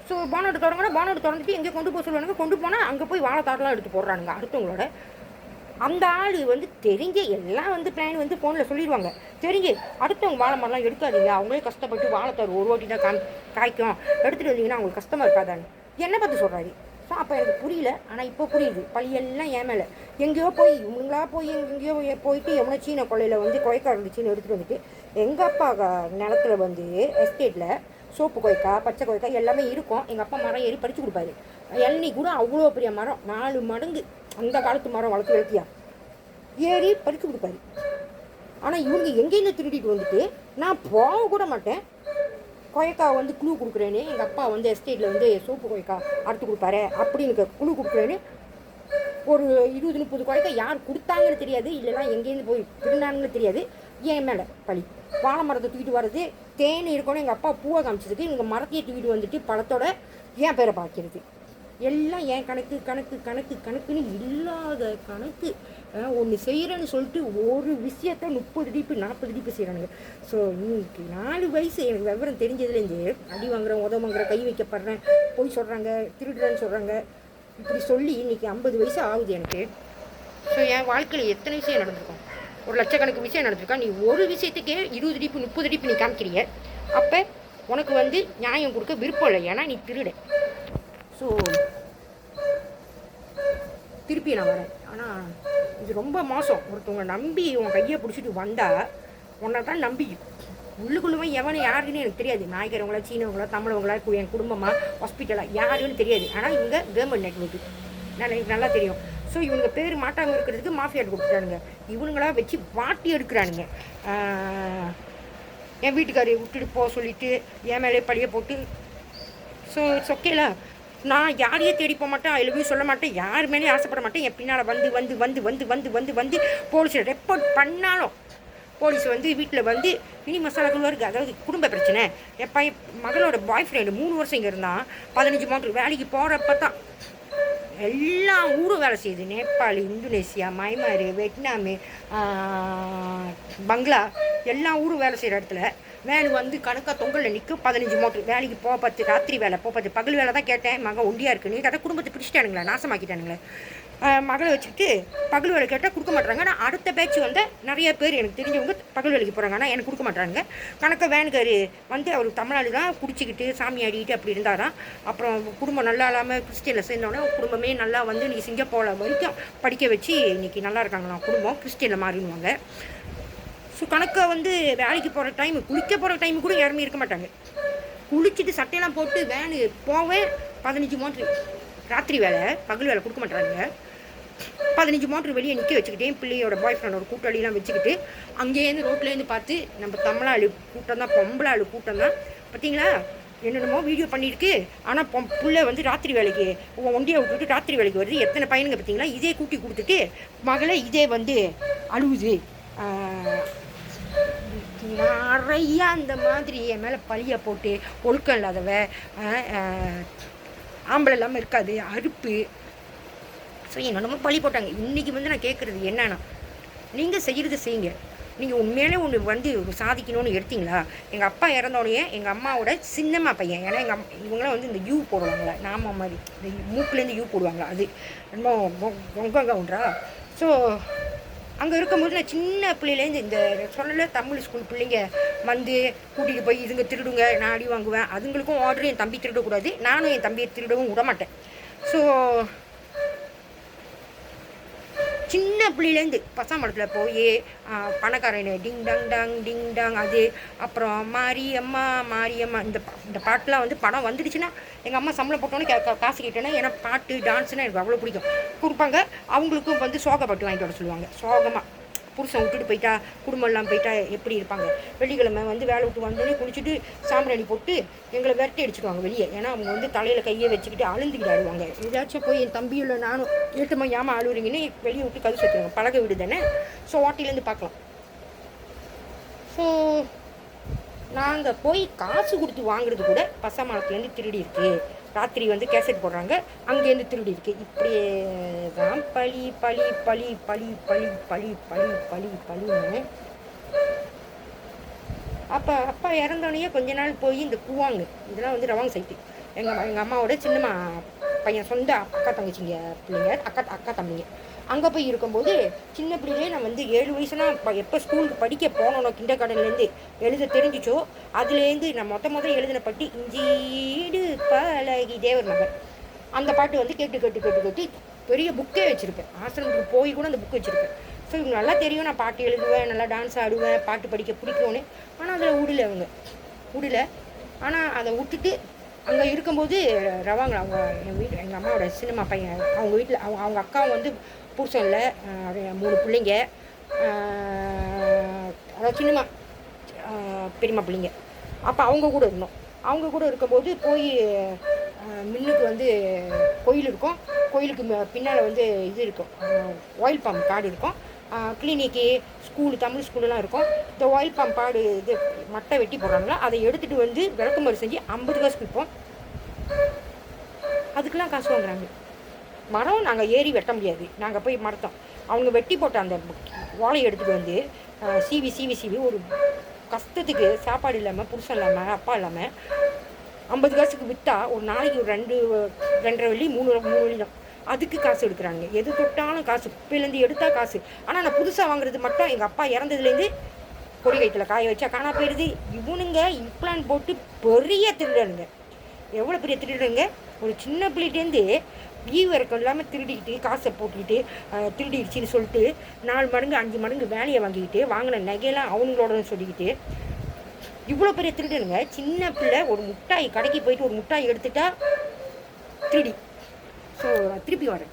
ஸோ பானோட்டு திறந்துட்டு எங்கே கொண்டு போக சொல்லுவானுங்க. கொண்டு போனால் அங்கே போய் வாழைத்தாடெலாம் எடுத்து போடுறானுங்க அடுத்தவங்களோட. அந்த ஆள் வந்து தெரிஞ்ச எல்லாம் வந்து பிளான் வந்து ஃபோனில் சொல்லிடுவாங்க. தெரிஞ்சு அடுத்தவங்க வாழை மரம்லாம் எடுக்காதீங்க, அவங்களே கஷ்டப்பட்டு வாழைத்தார் ஒரு வாட்டி தான் காய்க்கும், எடுத்துகிட்டு வந்தீங்கன்னா அவங்களுக்கு கஷ்டமாக இருக்காதான்னு என்ன பார்த்து சொல்கிறாரு. ஸோ அப்போ எனக்கு புரியல, ஆனால் இப்போ புரியுது. பழியெல்லாம் ஏன் மேலே எங்கேயோ போய் இவங்களா போய் எங்கேயோ போயிட்டு எவனோ சீன கொள்ளையில் வந்து கொய்க்கா இருந்துச்சுன்னு எடுத்துகிட்டு வந்துட்டு எங்கள் அப்பா நிலத்துல வந்து எஸ்டேட்டில் சோப்பு கொய்க்கா பச்சை கொய்க்கா எல்லாமே இருக்கும். எங்கள் அப்பா மரம் ஏறி பறித்து கொடுப்பாரு. இளநீ கூட அவ்வளோ பெரிய மரம், 4 மடங்கு அந்த காலத்து மரம் வளர்த்தியா ஏறி பறித்து கொடுப்பாரு. ஆனால் இவங்க எங்கேருந்து திருடிட்டு வந்துட்டு நான் போக கூட மாட்டேன், கொய்க்கா வந்து குழு கொடுக்குறேன்னு எங்கள் அப்பா வந்து எஸ்டேட்டில் வந்து சோப்பு கொய்க்கா அறுத்து கொடுப்பாரு அப்படின்னு குழு கொடுக்குறேன்னு ஒரு 20-30 கொய்க்கா யார் கொடுத்தாங்கன்னு தெரியாது, இல்லைன்னா எங்கேருந்து போய் திருநாங்கன்னு தெரியாது. என் மேலே பழி. வாழை மரத்தை தூக்கிட்டு வர்றது, தேன் இருக்கணும், எங்கள் அப்பா பூவை காமிச்சதுக்கு இவங்க மரத்தையே தூக்கிட்டு வந்துட்டு பழத்தோட என் பேரை பார்க்கிறது. எல்லாம் என் கணக்குன்னு இல்லாத கணக்கு. ஒன்று செய்கிறேன்னு சொல்லிட்டு ஒரு விஷயத்த 30 டிப்பு 40 டிப்பு செய்கிறானுங்க. ஸோ இன்னைக்கு 4 வயசு எனக்கு விவரம் தெரிஞ்சதுலேருந்து அடி வாங்குறேன், உதவுங்கிற, கை வைக்கப்படுறேன், போய் சொல்கிறாங்க, திருடுறேன்னு சொல்கிறாங்க, இப்படி சொல்லி இன்றைக்கி 50 வயசு ஆகுது எனக்கு. ஸோ என் வாழ்க்கையில் எத்தனை விஷயம் நடந்திருக்கும், ஒரு லட்சக்கணக்கு விஷயம் நடந்திருக்கா. நீ ஒரு விஷயத்துக்கே 20 டிப்பு 30 டிப்பு நீ காமிக்கிறிய, அப்போ உனக்கு வந்து நியாயம் கொடுக்க விருப்பம் இல்லை, ஏன்னா நீ திருட. ஸோ திருப்பி நான் வரேன். ஆனால் இது ரொம்ப மோசம். ஒருத்தவங்க நம்பி உன் கையை பிடிச்சிட்டு வந்தால் உன்னை தான் நம்பி உள்ளுக்குள்ளுமே எவனை யாருன்னு எனக்கு தெரியாது. நாய்க்கிறவங்களா, சீனவங்களா, தமிழவங்களா, என் குடும்பமாக, ஹாஸ்பிட்டலாக, யாருன்னு தெரியாது. ஆனால் இவங்க கவர்மெண்ட் நெட்வொர்க்கு எனக்கு நல்லா தெரியும். ஸோ இவங்க பேர் மாட்டாமல் இருக்கிறதுக்கு மாஃபியா கொடுக்குறானுங்க. இவனுங்களா வச்சு வாட்டி எடுக்கிறானுங்க. என் வீட்டுக்காரி விட்டுட்டு போக சொல்லிவிட்டு என் மேலே பழிய போட்டு. ஸோ இட்ஸ் ஓகேல. நான் யாரையே தேடி போக மாட்டேன், ஐ லவ் யூ சொல்ல மாட்டேன், யார் மேலேயும் ஆசைப்பட மாட்டேன். என் பின்னால் வந்து வந்து வந்து வந்து வந்து வந்து வந்து போலீஸில் ரெப்போர்ட் பண்ணாலும் போலீஸ் வந்து வீட்டில் வந்து இனி மசாலாக்கள் இருக்குது. அதாவது குடும்ப பிரச்சனை. என் பையன் மகளோட பாய் ஃப்ரெண்டு 3 வருஷம் இங்கே இருந்தால் 15 மாதம் வேலைக்கு போகிறப்ப தான் எல்லா ஊரும் வேலை செய்யுது. நேபாள், இந்தோனேசியா, மயன்மார், வியட்நாமு, பங்களா, எல்லா ஊரும் வேலை செய்கிற இடத்துல வேன் வந்து கணக்காக தொங்கலில் நிற்கும். 15 மோட்டர் வேலைக்கு போக 10 ராத்திரி வேலை போக 10 பகல் வேலை தான் கேட்டேன். மகன் ஒண்டியாக இருக்குன்னு அதை குடும்பத்தை பிடிச்சிட்டானுங்களே, நாசமாக்கிட்டானுங்களே. மகளை வச்சுக்கிட்டு பகல் வேலை கேட்டால் கொடுக்க மாட்டாங்க. ஆனால் அடுத்த பேட்ச் வந்து நிறைய பேர் எனக்கு தெரிஞ்சவங்க பகல் வேலைக்கு போகிறாங்க, ஆனால் எனக்கு கொடுக்க மாட்டாங்க. கணக்காக வேனுக்காரு வந்து அவர் தமிழ்நாடு தான் குடிச்சிக்கிட்டு சாமி ஆடிக்கிட்டு அப்படி இருந்தாராம். அப்புறம் குடும்பம் நல்லா இல்லாமல் கிறிஸ்டியனில் சேர்ந்தோடனே குடும்பமே நல்லா வந்து இன்றைக்கி சிங்கப்பூரில் வரைக்கும் படிக்க வச்சு இன்றைக்கி நல்லா இருக்காங்களாம். குடும்பம் கிறிஸ்டியனில் மாறிடுவாங்க. ஸோ கணக்காக வந்து வேலைக்கு போகிற டைம், குளிக்க போகிற டைமு கூட யாருமே இருக்க மாட்டாங்க. குளிச்சுட்டு சட்டையெல்லாம் போட்டு வேனு போவேன். 15 மோட்ரு ராத்திரி வேலை, பகல் வேலை கொடுக்க மாட்டாங்க. 15 மோட்ரு வெளியே நிற்க வச்சுக்கிட்டேன். பிள்ளையோட பாய் ஃப்ரெண்டோட கூட்டாளிலாம் வச்சுக்கிட்டு அங்கேருந்து ரோட்லேருந்து பார்த்து நம்ம தமிழாளு கூட்டம் தான், பொம்பளாளு கூட்டம் தான். பார்த்தீங்களா என்னென்னமோ வீடியோ பண்ணியிருக்கு. ஆனால் பிள்ளை வந்து ராத்திரி வேலைக்கு ஒண்டியை விட்டுட்டு ராத்திரி வேலைக்கு வருது. எத்தனை பையனுங்க பார்த்தீங்களா. இதே கூட்டி கொடுத்துட்டு மகளை இதே வந்து அழுவுது. நிறையா அந்த மாதிரி என் மேலே பழியை போட்டு ஒழுக்கம் இல்லாதவ, ஆம்பளை இல்லாமல் இருக்காது, அறுப்பு. ஸோ என்னென்னமோ பழி போட்டாங்க. இன்றைக்கி வந்து நான் கேட்குறது என்னன்னா, நீங்கள் செய்கிறது செய்யுங்க. நீங்கள் உண்மையிலே ஒன்று வந்து சாதிக்கணும்னு எடுத்தீங்களா. எங்கள் அப்பா இறந்தோடனே எங்கள் அம்மாவோட சின்னம்மா பையன், ஏன்னா இவங்களாம் வந்து இந்த யூ போடுவாங்களா, நாம மாதிரி இந்த மூக்குலேருந்து யூ போடுவாங்களா, அது ரொம்ப பொங்கங்க உண்டா. ஸோ அங்கே இருக்கும்போது நான் சின்ன பிள்ளையிலேருந்து இந்த சொல்லலை தமிழ் ஸ்கூல் பிள்ளைங்க வந்து கூட்டிகிட்டு போய் இதுங்க திருடுங்க, நான் அடி வாங்குவேன். அதுங்களுக்கும் ஆர்டர் என் தம்பி திருடக்கூடாது, நானும் என் தம்பியை திருடவும் விட மாட்டேன். ஸோ சின்ன பிள்ளையிலேருந்து பசாமடத்தில் போய் பணக்காரனை டிங் டங் டங் டிங் டங் அது, அப்புறம் மாரியம்மா மாரியம்மா இந்த பாட்டெலாம் வந்து படம் வந்துடுச்சுன்னா எங்கள் அம்மா சம்பளம் போட்டோன்னே காசு கேட்டேன்னா, ஏன்னா பாட்டு டான்ஸ்னால் எனக்கு அவ்வளோ பிடிக்கும். கொடுப்பாங்க. அவங்களுக்கும் வந்து சோக பாட்டு வாங்கிட்டு வர சொல்லுவாங்க. சோகமாக புருஷன் விட்டுட்டு போயிட்டா, குடும்பம் எல்லாம் போயிட்டா எப்படி இருப்பாங்க. வெள்ளிக்கிழமை வந்து வேலை விட்டு வந்தோடனே குளிச்சுட்டு சாம்பிராணி போட்டு எங்களை விரட்டி அடிச்சுடுவாங்க வெளியே. ஏன்னா அவங்க வந்து தலையில் கையை வச்சுக்கிட்டு அழுந்துக்கிட்டு ஆடுவாங்க. ஏதாச்சும் போய் என் தம்பியில் நானும் ஏற்றமா ஏமா அழுவுறீங்கன்னு வெளியே விட்டு கது சேர்த்துருவாங்க. பழக வீடு தானே. ஸோ வாட்டிலேருந்து பார்க்கலாம். ஸோ நாங்கள் போய் காசு கொடுத்து வாங்குறது கூட பசமானத்துலேருந்து திருடி இருக்குது. ராத்திரி வந்து கேசட் போடுறாங்க, அங்கேருந்து திருடி இருக்குது. இப்படியே தான் பழி பழி பழி பழி பழி பழி பழி பழி பழின்னு. அப்பா இறந்தோடனே கொஞ்ச நாள் போய் இந்த கூவாங்க இதெல்லாம் வந்து ரவாங் சைட்டு. எங்கள் அம்மாவோட சின்னம்மா பையன் சொந்த அக்கா தங்கச்சிங்க பிள்ளைங்க, அக்கா தம்பிங்க. அங்கே போய் இருக்கும்போது சின்ன பிள்ளைங்களே நான் வந்து 7 வயசுலாம் எப்போ ஸ்கூலுக்கு படிக்க போனோன்னோ கிண்டர் கார்டன்லேருந்து எழுத தெரிஞ்சிச்சோ அதுலேருந்து நான் மொதல் எழுதின பாட்டு இஞ்சீடு பழகி தேவர் மகன். அந்த பாட்டு வந்து கேட்டு பெரிய புக்கே வச்சுருப்பேன். ஆசிரமத்துக்கு போய் கூட அந்த புக்கு வச்சுருப்பேன். ஸோ இவங்க நல்லா தெரியும் நான் பாட்டு எழுதுவேன், நல்லா டான்ஸ் ஆடுவேன், பாட்டு படிக்க பிடிக்கும்னு. ஆனால் அதில் விடல. ஆனால் அதை விட்டுட்டு அங்கே இருக்கும்போது ரவாங்க அவங்க எங்கள் அம்மாவோட சினிமா பையன் அவங்க வீட்டில் அவங்க அக்காவும் வந்து புருஷன் இல்லை, 3 பிள்ளைங்க, அதாவது சினிமா பெரியம்மா பிள்ளைங்க. அப்போ அவங்க கூட இருந்தோம். அவங்க கூட இருக்கும்போது போய் மின்னுக்கு வந்து கோயில் இருக்கும். கோயிலுக்கு பின்னால் வந்து இது இருக்கும், ஆயில் பம்ப் காடு இருக்கும். கிளினிக்கு ஸ்கூலு தமிழ் ஸ்கூலெலாம் இருக்கும். இந்த ஆயில் பம்ப் காடு இது மட்டை வெட்டி போடுறாங்களா, அதை எடுத்துகிட்டு வந்து விளக்குமாறு செஞ்சு 50 காசு கொடுப்போம். அதுக்கெலாம் காசு வாங்குறாங்க. மரம் நாங்கள் ஏறி வெட்ட முடியாது, நாங்கள் போய் மரத்தோம். அவங்க வெட்டி போட்ட அந்த வாழையை எடுத்துகிட்டு வந்து சீவி ஒரு கஷ்டத்துக்கு சாப்பாடு இல்லாமல், புருஷன் இல்லாமல், அப்பா இல்லாமல் 50 காசுக்கு விற்றா ஒரு நாளைக்கு ஒரு 2.5 வெள்ளி 3 வெள்ளி தான். அதுக்கு காசு எடுக்கிறாங்க. எது தொட்டாலும் காசு, குப்பையிலேருந்து எடுத்தால் காசு. ஆனால் நான் புதுசாக வாங்குறது மட்டும் எங்கள் அப்பா இறந்ததுலேருந்து கொடி கைத்தில் காய வச்சா காணா போயிடுது. இவனுங்க இம்ப்ளான் போட்டு பெரிய திருடனுங்க, எவ்வளோ பெரிய திருடனுங்க. ஒரு சின்ன பிள்ளைகிட்டேருந்து ஈவரக்கம் இல்லாமல் திருடிக்கிட்டு காசை போட்டுக்கிட்டு திருடிடுச்சின்னு சொல்லிட்டு 4 மடங்கு 5 மடங்கு வேலையை வாங்கிக்கிட்டு வாங்கின நகையெல்லாம் அவங்களோட சொல்லிக்கிட்டு இவ்வளோ பெரிய திருடனுங்க. சின்ன பிள்ளை ஒரு முட்டாய் கடைக்கு போயிட்டு ஒரு முட்டாய் எடுத்துட்டா திருடி. ஸோ திருப்பி வரேன்.